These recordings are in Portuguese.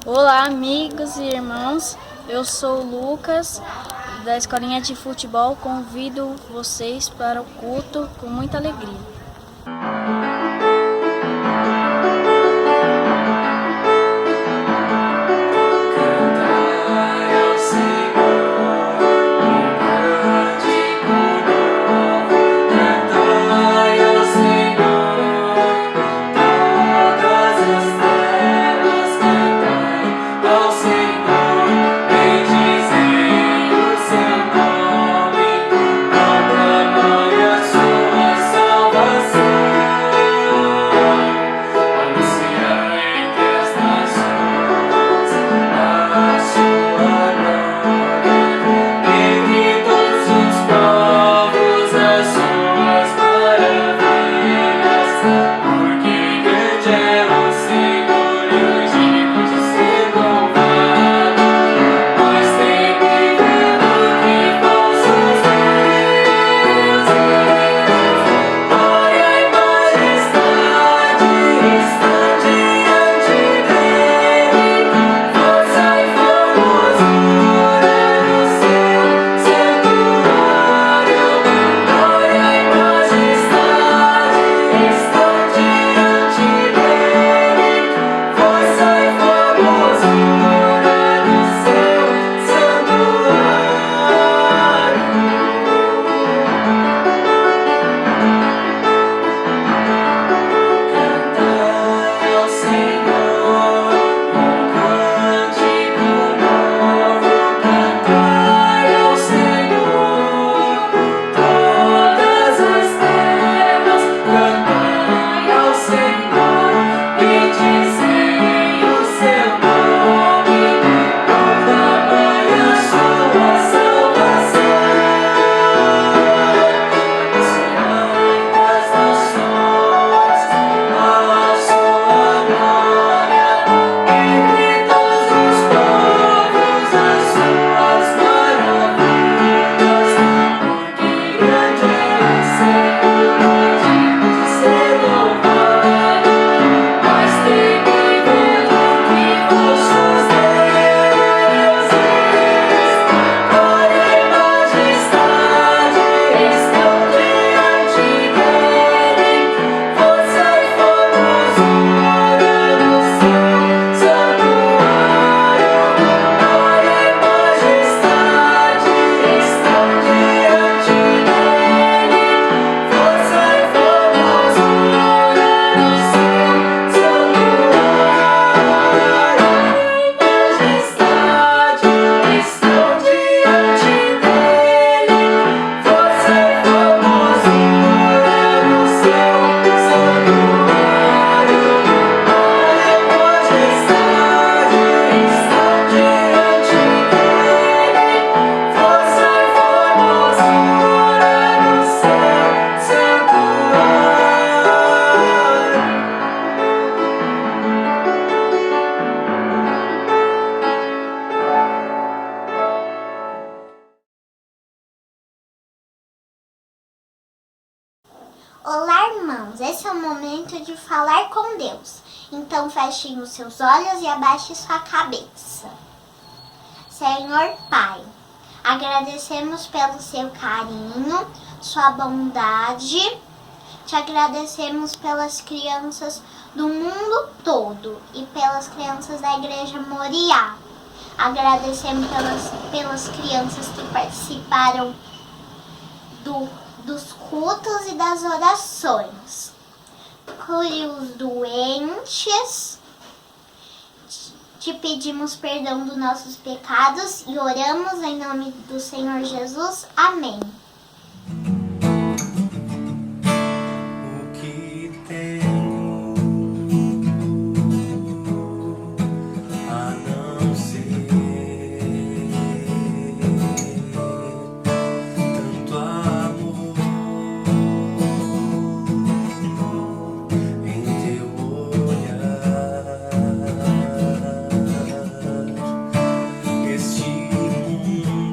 Olá, amigos e irmãos. Eu sou o Lucas, da Escolinha de Futebol. Convido vocês para o culto com muita alegria. Olá, irmãos! Esse é o momento de falar com Deus. Então, fechem os seus olhos e abaixe sua cabeça. Senhor Pai, agradecemos pelo seu carinho, sua bondade. Te agradecemos pelas crianças do mundo todo e pelas crianças da Igreja Moriá. Agradecemos pelas crianças que participaram dos cultos e das orações. Cure os doentes. Te pedimos perdão dos nossos pecados e oramos em nome do Senhor Jesus. Amém. O que tenho a não ser tanto amor em teu olhar? Este mundo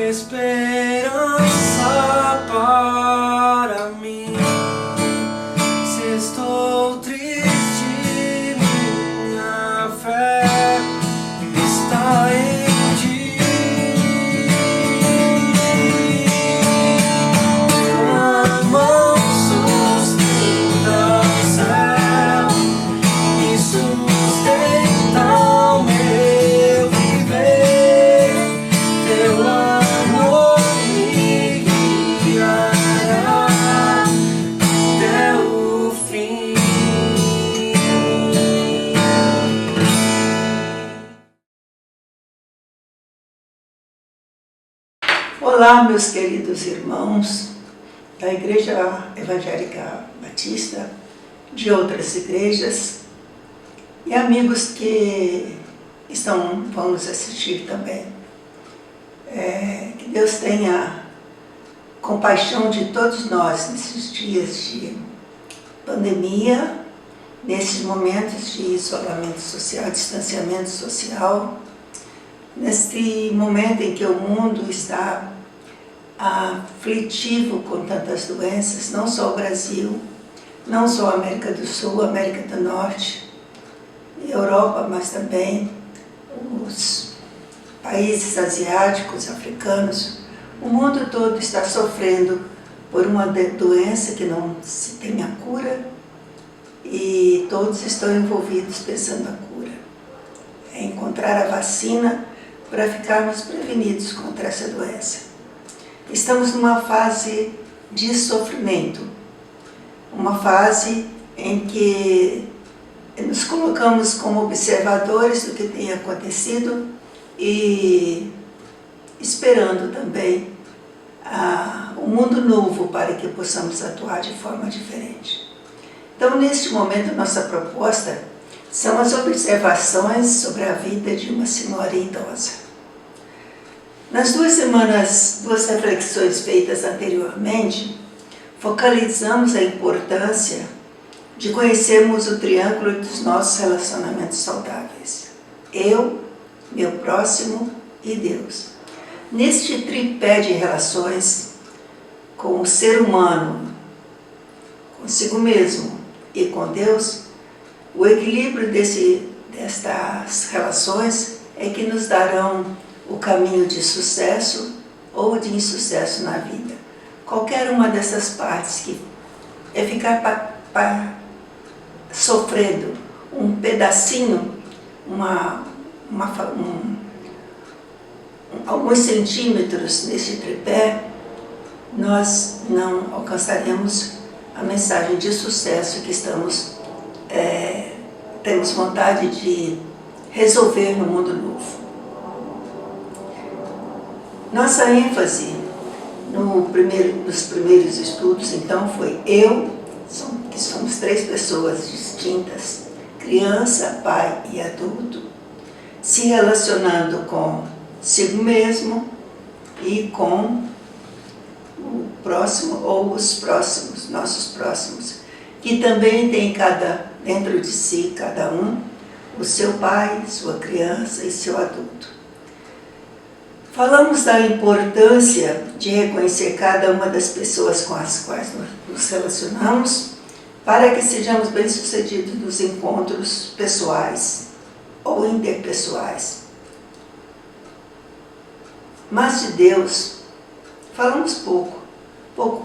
esperança para mim. Se estou triste, minha fé está em ti. Tua mão sustenta o céu e sustenta o meu viver. Teu amor me guiará até o fim. Olá, meus queridos irmãos da Igreja Evangélica Batista, de outras igrejas e amigos que vão nos assistir também. Que Deus tenha compaixão de todos nós nesses dias de pandemia, nesses momentos de isolamento social, distanciamento social, neste momento em que o mundo está aflitivo com tantas doenças, não só o Brasil, não só a América do Sul, a América do Norte, Europa, mas também os países asiáticos, africanos. O mundo todo está sofrendo por uma doença que não se tem a cura e todos estão envolvidos pensando a cura. É encontrar a vacina para ficarmos prevenidos contra essa doença. Estamos numa fase de sofrimento, uma fase em que nos colocamos como observadores do que tem acontecido e esperando também um mundo novo para que possamos atuar de forma diferente. Então, neste momento, nossa proposta são as observações sobre a vida de uma senhora idosa. Nas 2 semanas, 2 reflexões feitas anteriormente, focalizamos a importância de conhecermos o triângulo dos nossos relacionamentos saudáveis. Eu, meu próximo e Deus. Neste tripé de relações com o ser humano, consigo mesmo e com Deus, o equilíbrio destas relações é que nos darão o caminho de sucesso ou de insucesso na vida. Qualquer uma dessas partes que é ficar sofrendo um pedacinho, alguns centímetros nesse tripé, nós não alcançaremos a mensagem de sucesso que temos vontade de resolver no mundo novo. Nossa ênfase nos primeiros estudos, então, foi que somos 3 pessoas distintas, criança, pai e adulto, se relacionando consigo mesmo e com o próximo ou os próximos, nossos próximos, que também tem dentro de si, cada um, o seu pai, sua criança e seu adulto. Falamos da importância de reconhecer cada uma das pessoas com as quais nos relacionamos para que sejamos bem-sucedidos nos encontros pessoais ou interpessoais. Mas de Deus, falamos pouco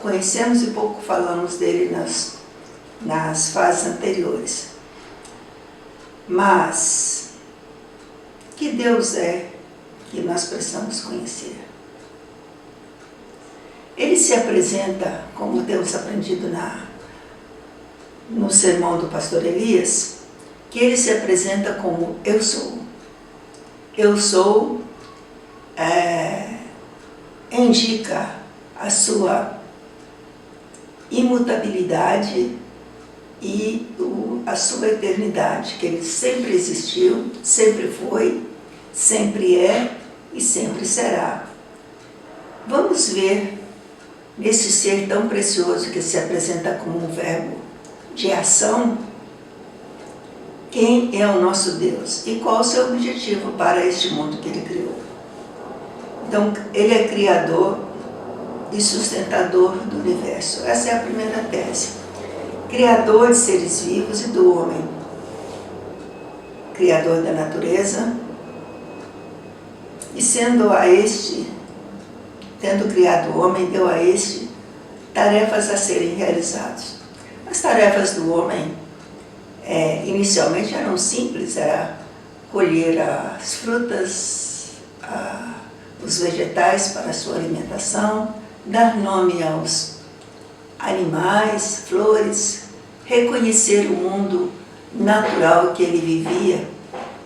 conhecemos e pouco falamos dele nas fases anteriores. Mas que Deus é que nós precisamos conhecer? Ele se apresenta, como temos aprendido no sermão do pastor Elias, que ele se apresenta como eu sou. Eu sou indica a sua imutabilidade e a sua eternidade, que ele sempre existiu, sempre foi, sempre é e sempre será. Vamos ver nesse ser tão precioso que se apresenta como um verbo de ação, quem é o nosso Deus e qual o seu objetivo para este mundo que ele criou. Então, ele é criador e sustentador do universo. Essa é a primeira tese. Criador de seres vivos e do homem. Criador da natureza. E sendo a este, tendo criado o homem, deu a este tarefas a serem realizadas. As tarefas do homem inicialmente eram simples, era colher as frutas, os vegetais para a sua alimentação, dar nome aos animais, flores, reconhecer o mundo natural que ele vivia.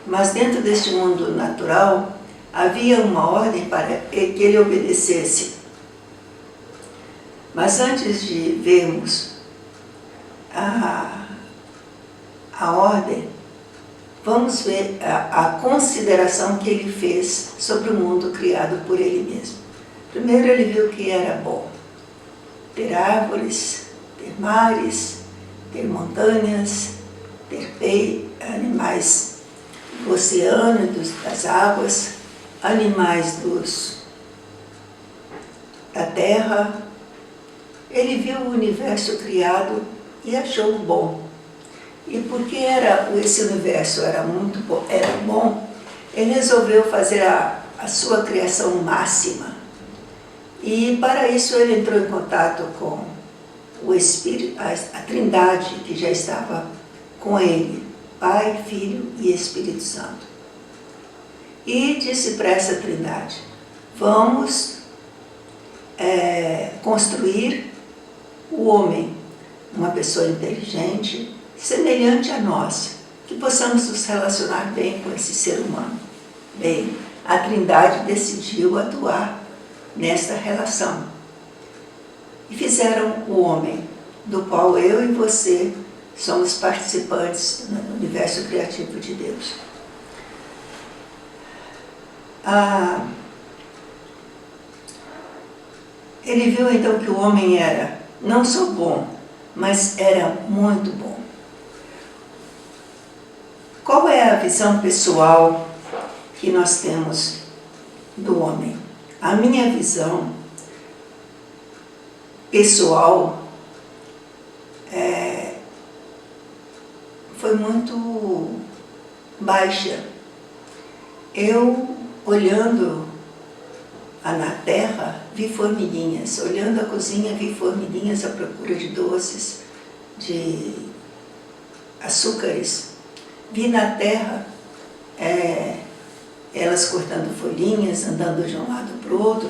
Mas dentro deste mundo natural havia uma ordem para que ele obedecesse. Mas antes de vermos a ordem, vamos ver a consideração que ele fez sobre o mundo criado por ele mesmo. Primeiro ele viu que era bom ter árvores, ter mares, ter montanhas, ter animais do oceano e das águas, animais da terra. Ele viu o universo criado e achou bom. E porque esse universo era muito bom, ele resolveu fazer a sua criação máxima. E para isso ele entrou em contato com o Espírito, a Trindade que já estava com ele, Pai, Filho e Espírito Santo. E disse para essa Trindade: vamos construir o homem, uma pessoa inteligente, semelhante a nós, que possamos nos relacionar bem com esse ser humano. Bem, a Trindade decidiu atuar nesta relação. E fizeram o homem, do qual eu e você somos participantes no universo criativo de Deus. Ele viu então que o homem era não só bom, mas era muito bom. Qual é a visão pessoal que nós temos do homem? A minha visão pessoal foi muito baixa. Eu, olhando na terra, vi formiguinhas. Olhando a cozinha, vi formiguinhas à procura de doces, de açúcares. Vi na terra elas cortando folhinhas, andando de um lado para o outro.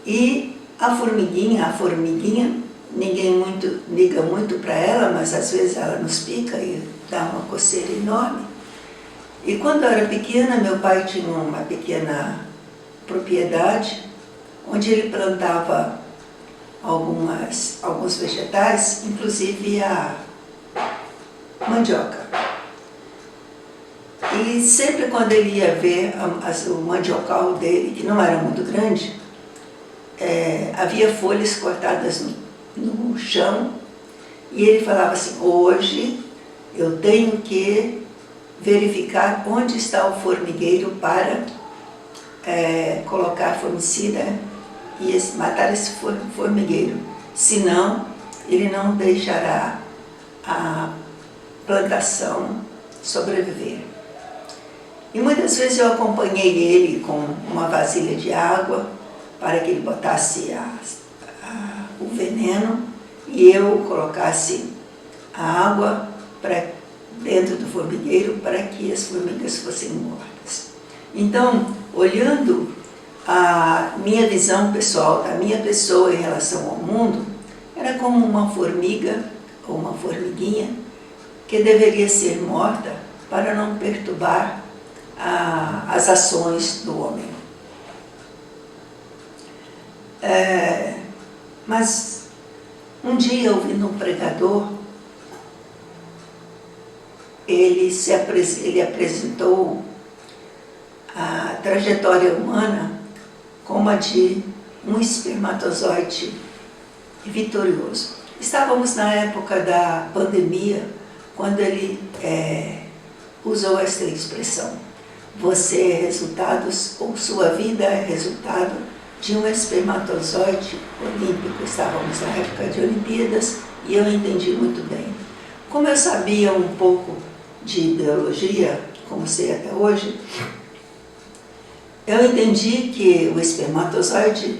E a formiguinha, ninguém liga muito para ela, mas às vezes ela nos pica e dá uma coceira enorme. E quando eu era pequena, meu pai tinha uma pequena propriedade onde ele plantava alguns vegetais, inclusive a mandioca. E sempre quando ele ia ver o mandiocal dele, que não era muito grande, havia folhas cortadas no chão, e ele falava assim: hoje eu tenho que verificar onde está o formigueiro para colocar formicida e matar esse formigueiro. Senão, ele não deixará a plantação sobreviver. E muitas vezes eu acompanhei ele com uma vasilha de água para que ele botasse o veneno e eu colocasse a água dentro do formigueiro para que as formigas fossem mortas. Então, olhando a minha visão pessoal, da minha pessoa em relação ao mundo, era como uma formiga ou uma formiguinha que deveria ser morta para não perturbar as ações do homem. Mas um dia, ouvindo um pregador, ele apresentou a trajetória humana como a de um espermatozoide vitorioso. Estávamos na época da pandemia, quando ele usou esta expressão. você é resultado, ou sua vida é resultado de um espermatozoide olímpico. Estávamos na época de Olimpíadas e eu entendi muito bem. Como eu sabia um pouco de biologia, como sei até hoje, eu entendi que o espermatozoide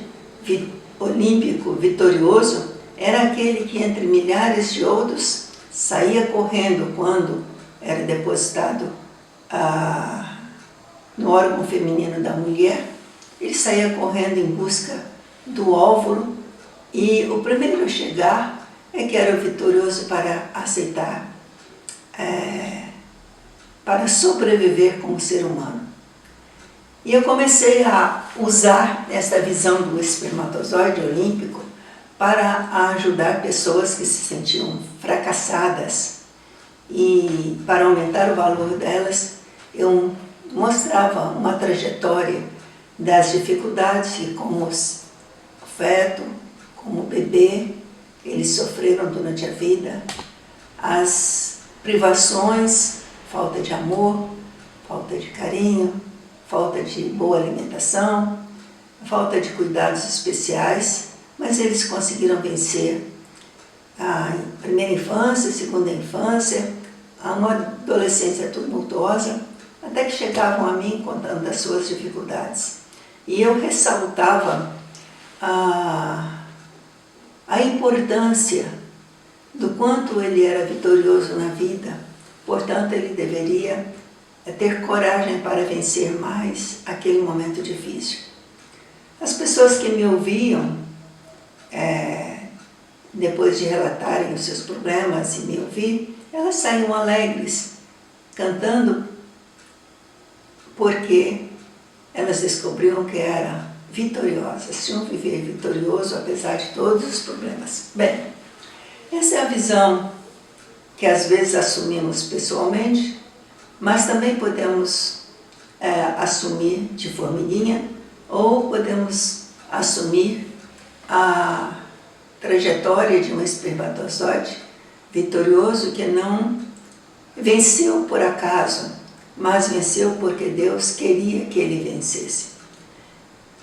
olímpico vitorioso era aquele que, entre milhares de outros, saía correndo quando era depositado no órgão feminino da mulher. Ele saía correndo em busca do óvulo e o primeiro a chegar é que era o vitorioso para aceitar, para sobreviver como ser humano. E eu comecei a usar esta visão do espermatozoide olímpico para ajudar pessoas que se sentiam fracassadas. E para aumentar o valor delas, eu mostrava uma trajetória das dificuldades que, como feto, como bebê, eles sofreram durante a vida, as privações, falta de amor, falta de carinho, falta de boa alimentação, falta de cuidados especiais, mas eles conseguiram vencer a primeira infância, a segunda infância, uma adolescência tumultuosa, até que chegavam a mim contando das suas dificuldades. E eu ressaltava a importância do quanto ele era vitorioso na vida, portanto ele deveria ter coragem para vencer mais aquele momento difícil. As pessoas que me ouviam, depois de relatarem os seus problemas e me ouvir, elas saíam alegres, cantando, porque elas descobriam que eram vitoriosas, tinham que viver vitorioso apesar de todos os problemas. Bem, essa é a visão que às vezes assumimos pessoalmente, mas também podemos assumir de formiguinha, ou podemos assumir a trajetória de um espermatozoide vitorioso que não venceu por acaso, mas venceu porque Deus queria que ele vencesse.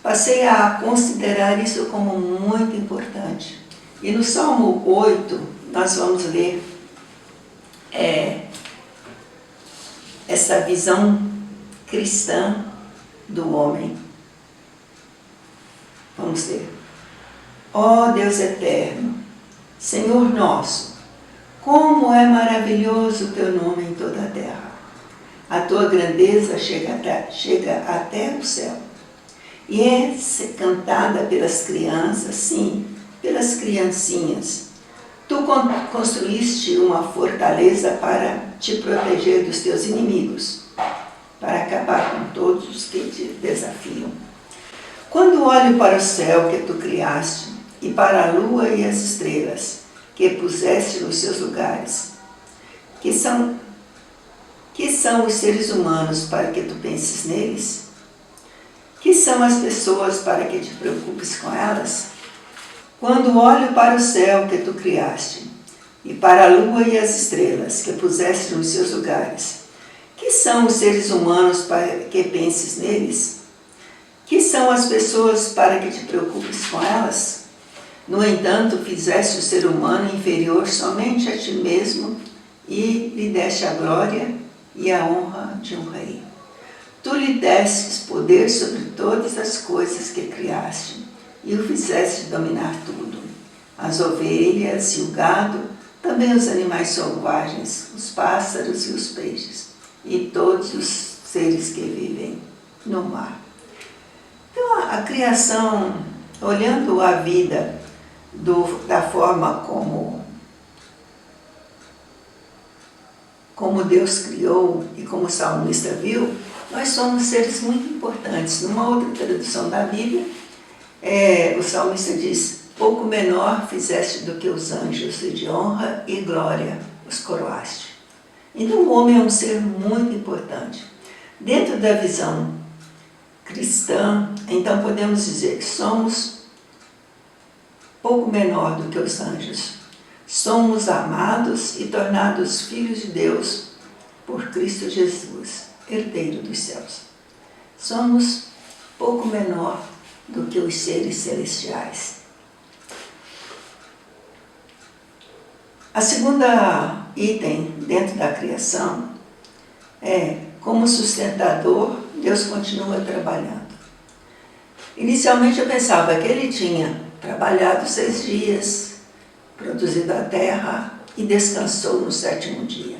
Passei a considerar isso como muito importante. E no Salmo 8, nós vamos ler essa visão cristã do homem. Vamos ler. Ó Deus eterno, Senhor nosso, como é maravilhoso o teu nome em toda a terra. A tua grandeza chega até o céu. E é cantada pelas crianças, sim, pelas criancinhas. Tu construíste uma fortaleza para te proteger dos teus inimigos, para acabar com todos os que te desafiam. Quando olho para o céu que tu criaste, e para a lua e as estrelas que puseste nos seus lugares, que são os seres humanos para que tu penses neles? Que são as pessoas para que te preocupes com elas? Quando olho para o céu que tu criaste, e para a lua e as estrelas que puseste nos seus lugares, que são os seres humanos para que penses neles? Que são as pessoas para que te preocupes com elas? No entanto, fizeste o ser humano inferior somente a ti mesmo e lhe deste a glória e a honra de um rei. Tu lhe destes poder sobre todas as coisas que criaste e o fizeste dominar tudo. As ovelhas e o gado, também os animais selvagens, os pássaros e os peixes, e todos os seres que vivem no mar. Então, a criação, olhando a vida da forma como Deus criou e como o salmista viu, nós somos seres muito importantes. Numa outra tradução da Bíblia, o salmista diz: pouco menor fizeste do que os anjos, e de honra e glória os coroaste. Então o homem é um ser muito importante. Dentro da visão cristã, então podemos dizer que somos pouco menor do que os anjos. Somos amados e tornados filhos de Deus por Cristo Jesus. herdeiro dos céus. Somos pouco menor do que os seres celestiais. A segunda item dentro da criação é, como sustentador, Deus continua trabalhando. Inicialmente eu pensava que ele tinha trabalhado 6 dias, produzido a terra e descansou no 7º dia.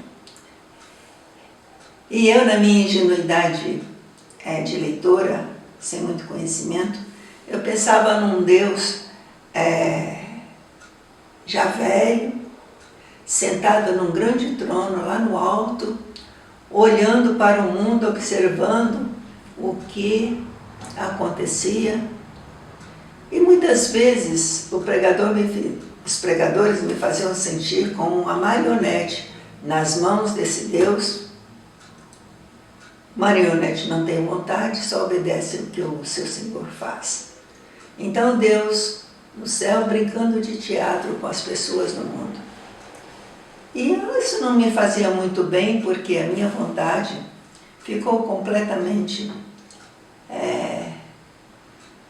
E eu, na minha ingenuidade de leitora, sem muito conhecimento, eu pensava num Deus já velho, sentado num grande trono lá no alto, olhando para o mundo, observando o que acontecia. E muitas vezes os pregadores me faziam sentir como uma marionete nas mãos desse Deus. Marionete não tem vontade, só obedece o que o seu Senhor faz. Então Deus no céu brincando de teatro com as pessoas no mundo. E isso não me fazia muito bem, porque a minha vontade ficou completamente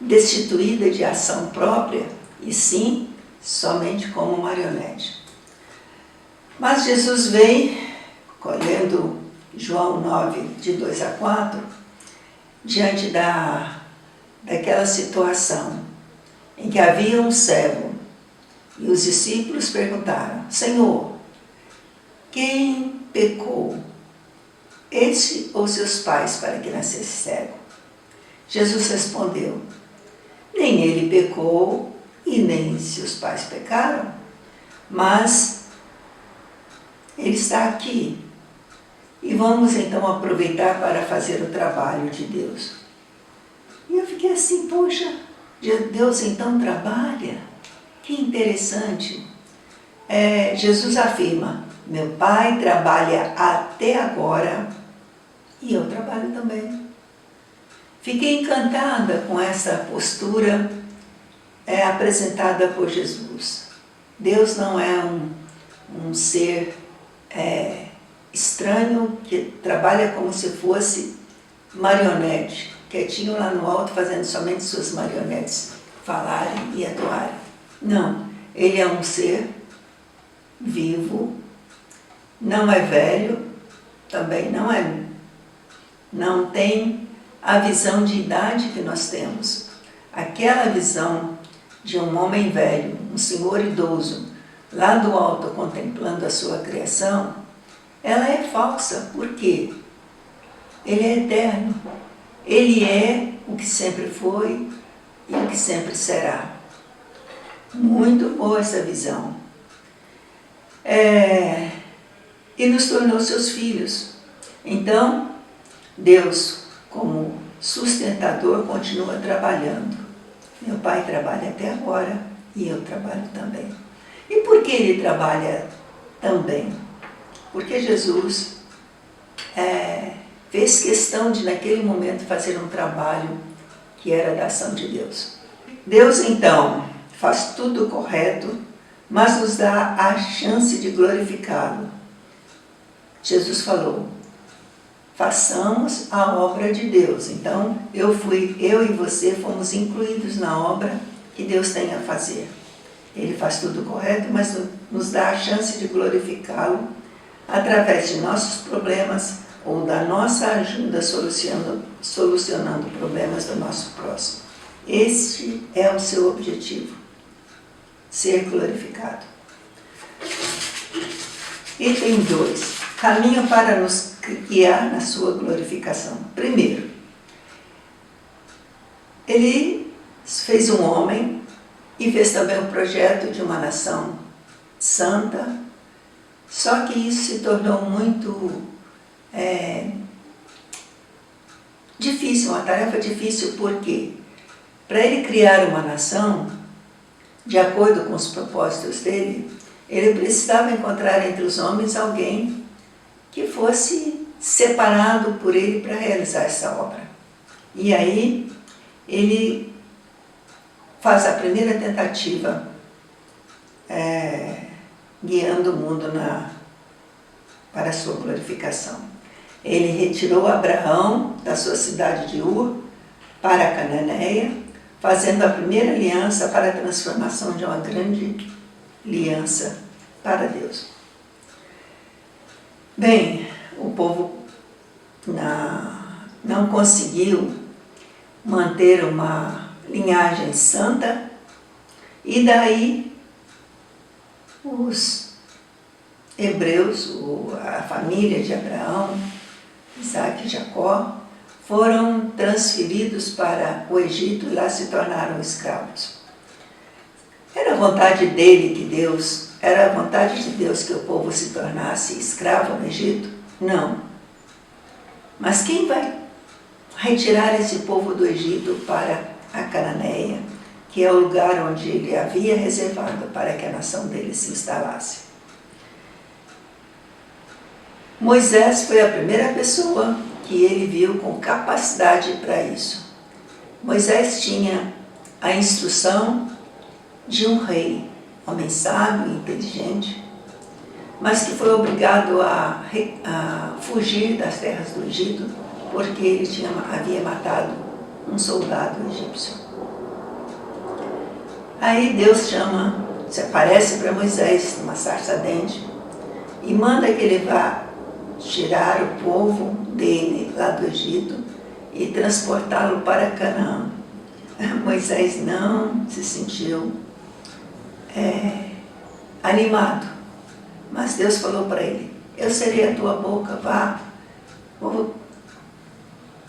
destituída de ação própria, e sim, somente como marionete. Mas Jesus veio, lendo João 9, de 2 a 4, diante daquela situação em que havia um cego, e os discípulos perguntaram: Senhor, quem pecou, este ou seus pais, para que nascesse cego? Jesus respondeu: nem ele pecou e nem seus pais pecaram, mas ele está aqui. E vamos então aproveitar para fazer o trabalho de Deus. E eu fiquei assim, poxa, Deus então trabalha? Que interessante. Jesus afirma: meu Pai trabalha até agora e eu trabalho também. Fiquei encantada com essa postura apresentada por Jesus. Deus não é um ser estranho que trabalha como se fosse marionete, quietinho lá no alto fazendo somente suas marionetes falarem e atuarem. Não, ele é um ser vivo, não é velho, também não tem a visão de idade que nós temos. Aquela visão de um homem velho, um senhor idoso, lá do alto contemplando a sua criação, ela é falsa. Por quê? Ele é eterno. Ele é o que sempre foi e o que sempre será. Muito boa essa visão. E nos tornou seus filhos. Então, Deus, como sustentador, continua trabalhando. Meu Pai trabalha até agora e eu trabalho também. E por que ele trabalha também? Porque Jesus fez questão de, naquele momento, fazer um trabalho que era da ação de Deus. Deus, então, faz tudo correto, mas nos dá a chance de glorificá-lo. Jesus falou: façamos a obra de Deus. Então, eu e você fomos incluídos na obra que Deus tem a fazer. Ele faz tudo correto, mas nos dá a chance de glorificá-lo através de nossos problemas ou da nossa ajuda solucionando problemas do nosso próximo. Este é o seu objetivo: ser glorificado. Item 2. Caminho para nos guiar na sua glorificação. Primeiro, ele fez um homem e fez também um projeto de uma nação santa, só que isso se tornou muito difícil, uma tarefa difícil, porque para ele criar uma nação, de acordo com os propósitos dele, ele precisava encontrar entre os homens alguém que fosse separado por ele para realizar essa obra. E aí ele faz a primeira tentativa guiando o mundo para a sua glorificação. Ele retirou Abraão da sua cidade de Ur para a Cananeia, fazendo a primeira aliança para a transformação de uma grande aliança para Deus. Bem, o povo não conseguiu manter uma linhagem santa, e daí os hebreus, a família de Abraão, Isaac e Jacó, foram transferidos para o Egito e lá se tornaram escravos. Era a vontade dele que Deus, era a vontade de Deus que o povo se tornasse escravo no Egito? Não. Mas quem vai retirar esse povo do Egito para a Cananeia, que é o lugar onde ele havia reservado para que a nação dele se instalasse? Moisés foi a primeira pessoa que ele viu com capacidade para isso. Moisés tinha a instrução de um rei, homem sábio e inteligente, mas que foi obrigado a fugir das terras do Egito porque ele havia matado um soldado egípcio. Aí Deus se aparece para Moisés numa sarça ardente e manda que ele vá tirar o povo dele lá do Egito e transportá-lo para Canaã. Moisés não se sentiu animado, mas Deus falou para ele: eu serei a tua boca, vá. Vou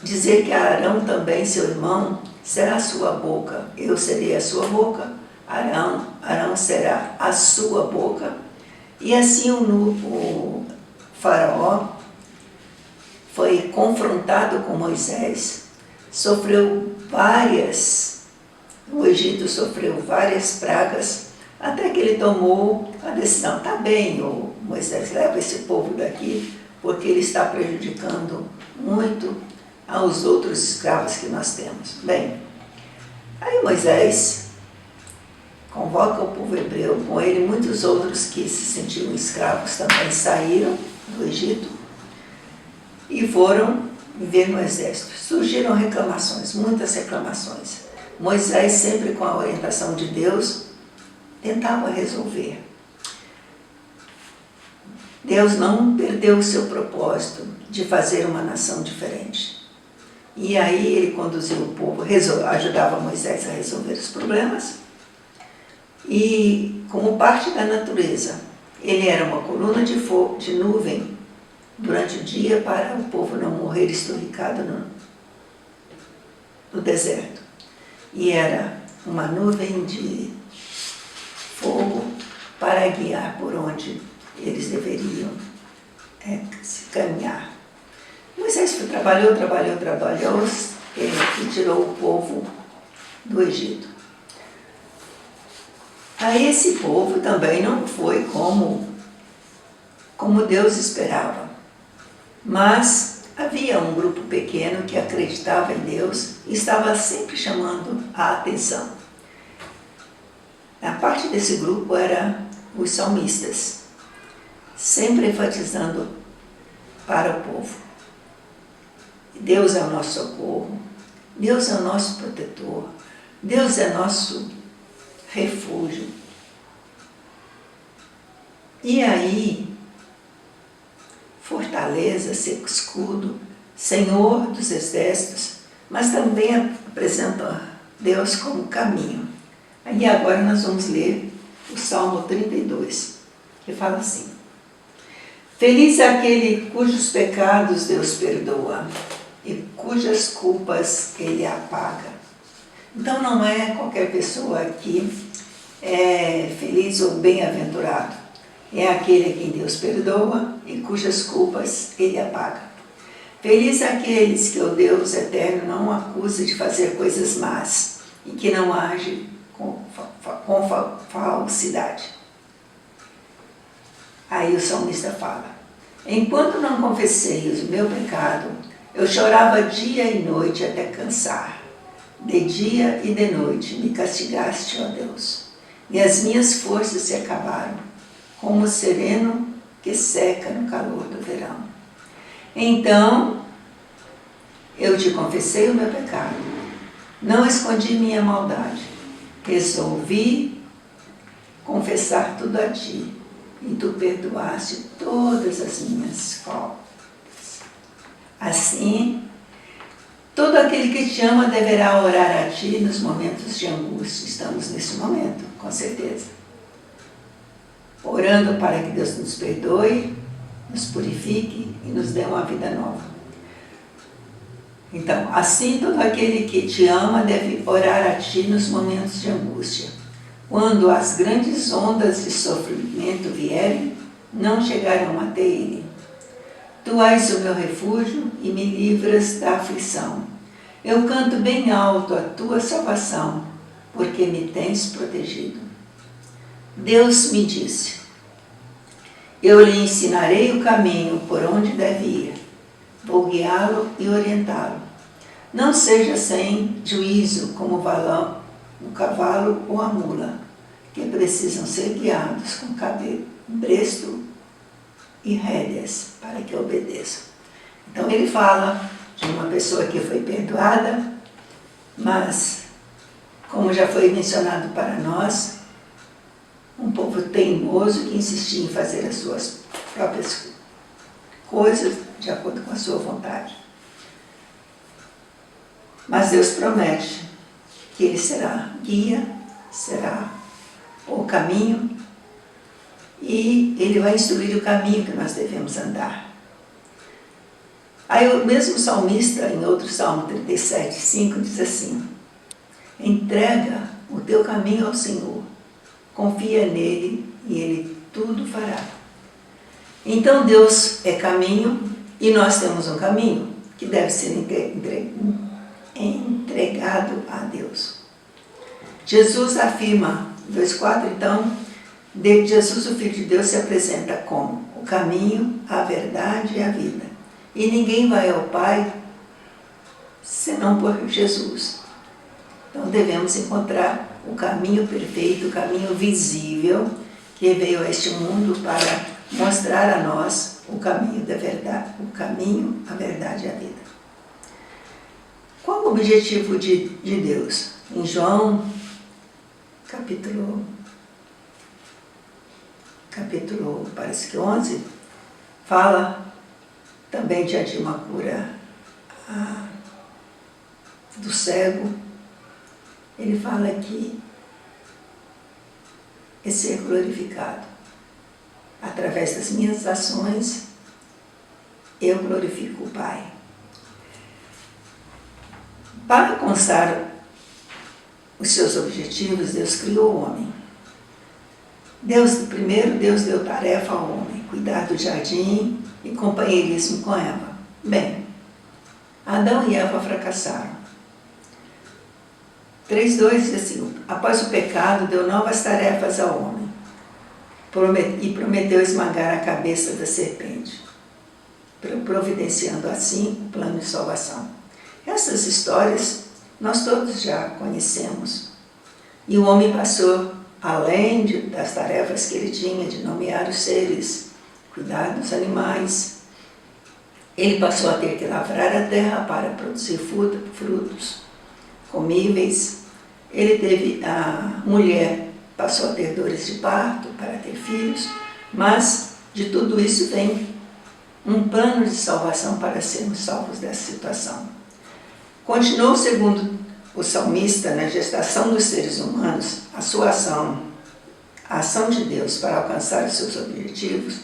dizer que Arão também, seu irmão, será a sua boca. Eu serei a sua boca, Arão será a sua boca. E assim o faraó foi confrontado com Moisés, o Egito sofreu várias pragas, até que ele tomou a decisão: tá bem, Moisés, leva esse povo daqui, porque ele está prejudicando muito aos outros escravos que nós temos. Bem, aí Moisés convoca o povo hebreu, com ele muitos outros que se sentiam escravos também saíram do Egito e foram viver no exército. Surgiram reclamações, muitas reclamações. Moisés, sempre com a orientação de Deus, tentava resolver. Deus não perdeu o seu propósito de fazer uma nação diferente. E aí ele conduziu o povo, ajudava Moisés a resolver os problemas. E como parte da natureza, ele era uma coluna de nuvem durante o dia para o povo não morrer esturricado no deserto. E era uma nuvem de fogo para guiar por onde eles deveriam se caminhar. Moisés trabalhou e tirou o povo do Egito. Aí esse povo também não foi como Deus esperava, mas havia um grupo pequeno que acreditava em Deus e estava sempre chamando a atenção. A parte desse grupo era os salmistas, sempre enfatizando para o povo: Deus é o nosso socorro, Deus é o nosso protetor, Deus é nosso refúgio. E aí, fortaleza, seu escudo, Senhor dos exércitos, mas também apresenta Deus como caminho. Aí agora nós vamos ler o Salmo 32, que fala assim: feliz é aquele cujos pecados Deus perdoa e cujas culpas Ele apaga. Então não é qualquer pessoa que é feliz ou bem-aventurado. É aquele a quem Deus perdoa e cujas culpas Ele apaga. Feliz aqueles que o Deus eterno não acusa de fazer coisas más e que não age com falsidade. Aí o salmista fala: enquanto não confessei o meu pecado, eu chorava dia e noite até cansar. De dia e de noite me castigaste, ó Deus, e as minhas forças se acabaram, como o sereno que seca no calor do verão. Então eu te confessei o meu pecado, não escondi minha maldade, resolvi confessar tudo a ti, e tu perdoaste todas as minhas faltas. Assim, todo aquele que te ama deverá orar a ti nos momentos de angústia. Estamos nesse momento, com certeza. Orando para que Deus nos perdoe, nos purifique e nos dê uma vida nova. Então, assim, todo aquele que te ama deve orar a ti nos momentos de angústia. Quando as grandes ondas de sofrimento vierem, não chegarão até ele. Tu és o meu refúgio e me livras da aflição. Eu canto bem alto a tua salvação, porque me tens protegido. Deus me disse: eu lhe ensinarei o caminho por onde deve ir. Vou guiá-lo e orientá-lo. Não seja sem juízo como o cavalo ou a mula, que precisam ser guiados com cabresto e rédeas para que obedeçam. Então ele fala de uma pessoa que foi perdoada, mas, como já foi mencionado para nós, um povo teimoso que insistia em fazer as suas próprias coisas de acordo com a sua vontade. Mas Deus promete que Ele será guia, será o caminho, e Ele vai instruir o caminho que nós devemos andar. Aí o mesmo salmista, em outro Salmo 37, 5, diz assim: entrega o teu caminho ao Senhor, confia nele e Ele tudo fará. Então Deus é caminho e nós temos um caminho que deve ser entregado a Deus. Jesus afirma, 2,4, então, Jesus, o Filho de Deus, se apresenta como o caminho, a verdade e a vida. E ninguém vai ao Pai senão por Jesus. Então devemos encontrar o caminho perfeito, o caminho visível, que veio a este mundo para mostrar a nós o caminho da verdade, o caminho, a verdade e a vida. Qual o objetivo de Deus? Em João, capítulo parece que 11, fala também diante de uma cura do cego. Ele fala que é ser glorificado. Através das minhas ações, eu glorifico o Pai. Para alcançar os seus objetivos, Deus criou o homem. Primeiro Deus deu tarefa ao homem, cuidar do jardim e companheirismo com Eva. Bem, Adão e Eva fracassaram. 3,2 diz assim: após o pecado, deu novas tarefas ao homem e prometeu esmagar a cabeça da serpente, providenciando assim o plano de salvação. Essas histórias nós todos já conhecemos. E o homem passou, além das tarefas que ele tinha de nomear os seres, cuidar dos animais, ele passou a ter que lavrar a terra para produzir frutos comíveis. A mulher passou a ter dores de parto para ter filhos, mas de tudo isso vem um plano de salvação para sermos salvos dessa situação. Continuou, segundo o salmista, na gestação dos seres humanos, a sua ação, a ação de Deus para alcançar os seus objetivos.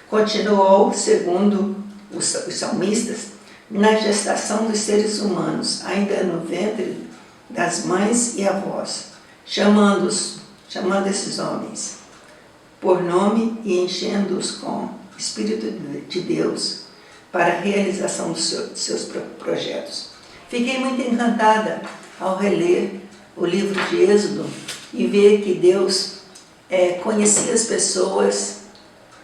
Continuou, segundo os salmistas, na gestação dos seres humanos, ainda no ventre das mães e avós, chamando esses homens por nome e enchendo-os com Espírito de Deus para a realização dos seus projetos. Fiquei muito encantada ao reler o livro de Êxodo e ver que Deus conhecia as pessoas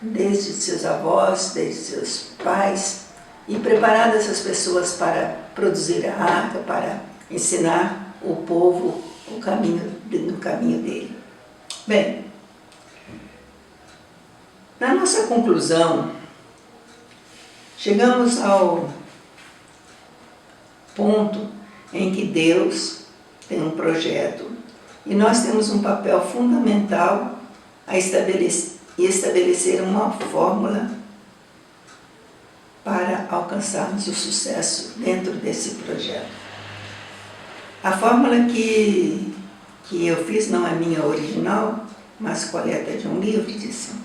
desde seus avós, desde seus pais, e preparado essas pessoas para produzir a arca, para ensinar o povo no caminho dele. Bem, na nossa conclusão, Chegamos ao ponto em que Deus tem um projeto e nós temos um papel fundamental a estabelecer uma fórmula para alcançarmos o sucesso dentro desse projeto. A fórmula que eu fiz não é minha original, mas coleta de um livro, diz assim: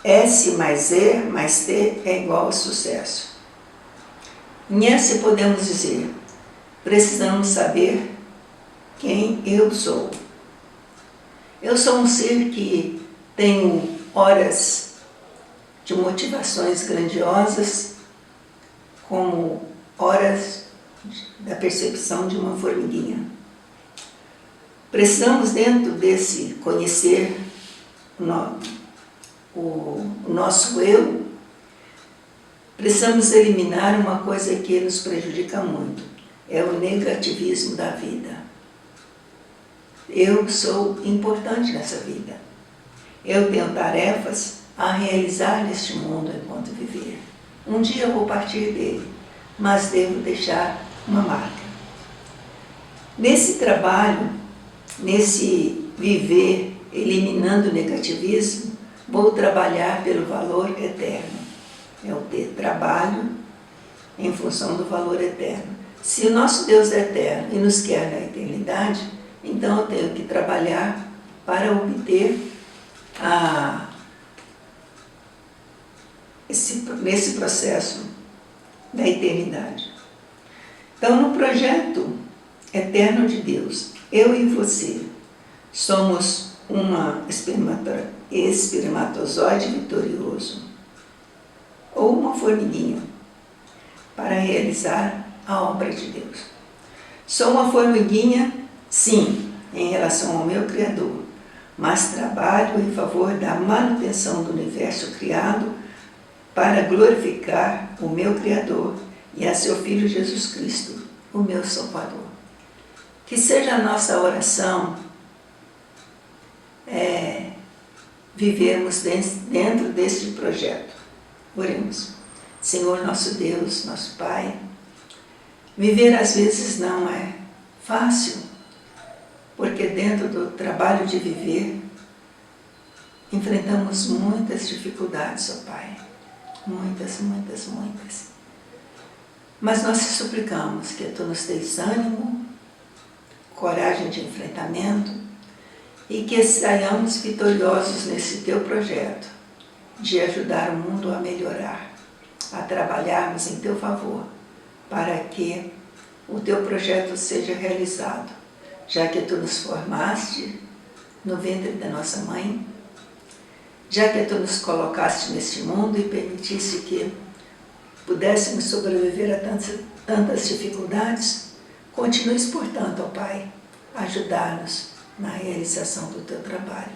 S mais E mais T é igual a sucesso. Em S podemos dizer, precisamos saber quem eu sou. Eu sou um ser que tenho horas de motivações grandiosas, como horas da percepção de uma formiguinha. Precisamos, dentro desse conhecer o nosso eu, precisamos eliminar uma coisa que nos prejudica muito, é o negativismo da vida. Eu sou importante nessa vida. Eu tenho tarefas a realizar neste mundo enquanto viver. Um dia eu vou partir dele, mas devo deixar uma marca. Nesse trabalho, nesse viver eliminando o negativismo, vou trabalhar pelo valor eterno. É o ter trabalho em função do valor eterno. Se o nosso Deus é eterno e nos quer na eternidade, então eu tenho que trabalhar para obter esse processo da eternidade. Então, no projeto eterno de Deus, eu e você somos uma espermatozoide vitorioso ou uma formiguinha para realizar a obra de Deus. Sou uma formiguinha, sim, em relação ao meu Criador, mas trabalho em favor da manutenção do universo criado para glorificar o meu Criador e a seu Filho Jesus Cristo, o meu Salvador. Que seja a nossa oração vivermos dentro deste projeto. Oremos. Senhor nosso Deus, nosso Pai, viver às vezes não é fácil, porque dentro do trabalho de viver enfrentamos muitas dificuldades, ó Pai. Muitas, muitas, muitas. Mas nós te suplicamos que Tu nos dês ânimo, coragem de enfrentamento e que saiamos vitoriosos nesse Teu projeto de ajudar o mundo a melhorar, a trabalharmos em Teu favor, para que o Teu projeto seja realizado, já que Tu nos formaste no ventre da nossa mãe, já que Tu nos colocaste neste mundo e permitiste que pudéssemos sobreviver a tantas dificuldades, continues, portanto, ó Pai, a ajudar-nos na realização do Teu trabalho.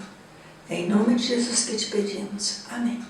É em nome de Jesus que te pedimos. Amém.